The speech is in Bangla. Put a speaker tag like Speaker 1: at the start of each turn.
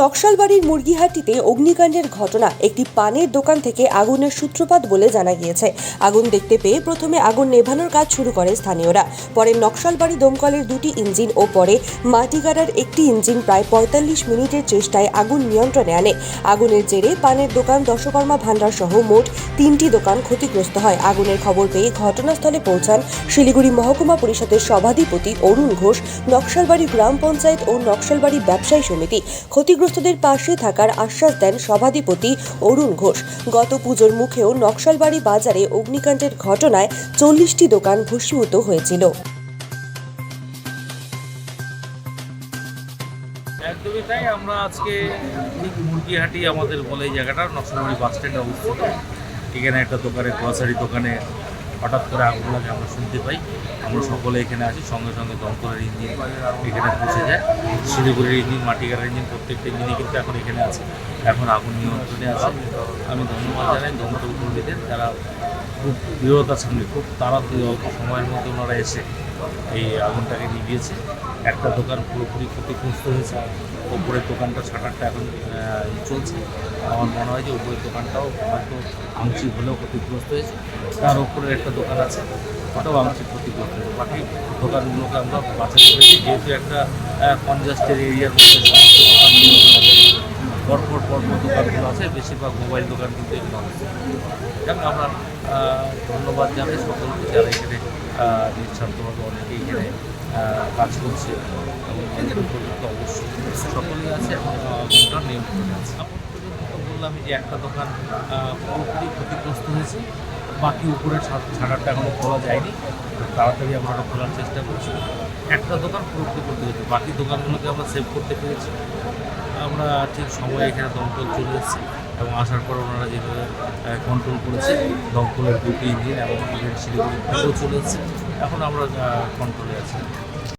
Speaker 1: নকশালবাড়ির মুরগিহাটিতে অগ্নিকাণ্ডের ঘটনা। একটি পানের দোকান থেকে আগুনের সূত্রপাত বলে জানা গিয়েছে। আগুন দেখতে পেয়ে প্রথমে আগুন নেভানোর কাজ শুরু করে স্থানীয়রা। পরে নকশালবাড়ি দমকলের 2টি ইঞ্জিন ও পরে মাটিগাড়ার একটি ইঞ্জিন প্রায় 45 মিনিটের চেষ্টায় আগুন নিয়ন্ত্রণে আনে। আগুনের জেরে পানের দোকান, দশকর্মা ভান্ডার সহ মোট 3টি দোকান ক্ষতিগ্রস্ত হয়। আগুনের খবর পেয়ে ঘটনাস্থলে পৌঁছান শিলিগুড়ি মহকুমা পরিষদের সভাধিপতি অরুণ ঘোষ, নকশালবাড়ি গ্রাম পঞ্চায়েত ও নকশালবাড়ি ব্যবসায়ী সমিতি। ক্ষতিগ্রস্তদের পাশে থাকার আশ্বাস দেন সভাধিপতি অরুণ ঘোষ। গত পুজোর মুখেও নকশালবাড়ি বাজারে অগ্নিকাণ্ডের ঘটনায় 40টি দোকান ভস্মীভূত হয়েছিল।
Speaker 2: একদমই তাই। আমরা আজকে ঠিক মুরগিহাটি আমাদের বলে এই জায়গাটা নকশালবাড়ি বাস স্ট্যান্ডে অবস্থিত। এখানে একটা দোকানে, গ্রসারি দোকানে হঠাৎ করে আগুন লাগে আমরা শুনতে পাই। আমরা সকলে এখানে আসি, সঙ্গে সঙ্গে দমকলের ইঞ্জিন এখানে পৌঁছে যায়। শিলিগুড়ির ইঞ্জিন, মাটিগাড়ার ইঞ্জিন, প্রত্যেকটা ইঞ্জিনই কিন্তু এখন এখানে আছে। এখন আগুন নিয়ন্ত্রণে আছে। আমি ধন্যবাদ জানাই দমকল কর্মীদের, যারা খুব দৃঢ়তার সঙ্গে, খুব তাড়াতাড়ি অল্প সময়ের মধ্যে ওনারা এসে এই আগুনটাকে নিভিয়েছে। একটা দোকান পুরোপুরি ক্ষতিগ্রস্ত হয়েছে। ওপরের দোকানটা, শাটারটা এখন চলছে। আমার মনে হয় যে ওপরের দোকানটাও হয়তো আংশিক হলেও ক্ষতিগ্রস্ত হয়েছে। তার ওপরের একটা দোকান আছে, ওটাও আংশিক ক্ষতিগ্রস্ত হয়েছে। বাকি দোকানগুলোকে আমরা বাঁচাতে পেরেছি, যেহেতু একটা কনজাস্টেড এরিয়ার মধ্যে সমস্ত দোকানগুলো পরপর দোকানগুলো আছে। বেশিরভাগ মোবাইল দোকান কিন্তু এগুলো আছে। যেমন আমরা ধন্যবাদ জানাই সকলকে, যারা এখানে নিঃস্বার্থভাবে অনেকেই এখানে কাজ করছে এবং অনেক উপযুক্ত অবশ্যই সকলেই আছে এবং আগুনটা নিয়ন্ত্রণে আছে। এখন পর্যন্ত বললাম যে একটা দোকান পুরোপুরি ক্ষতিগ্রস্ত হয়েছে। বাকি উপরের ছাড়াটা এখনও খোলা যায়নি, তাড়াতাড়ি আমরা ওটা খোলার চেষ্টা করছি। একটা দোকান পুরোপুরি করতে হয়েছে, বাকি দোকানগুলোকে আমরা সেভ করতে পেরেছি। আমরা ঠিক সময়ে এখানে দমকল চলে এসেছি এবং আসার পর ওনারা যেভাবে কন্ট্রোল করেছে, দমকলের 2টি ইঞ্জিন এবং ইভেন শিলিগুড়ি চলে এসেছে। এখন আমরা কন্ট্রোলে আছি।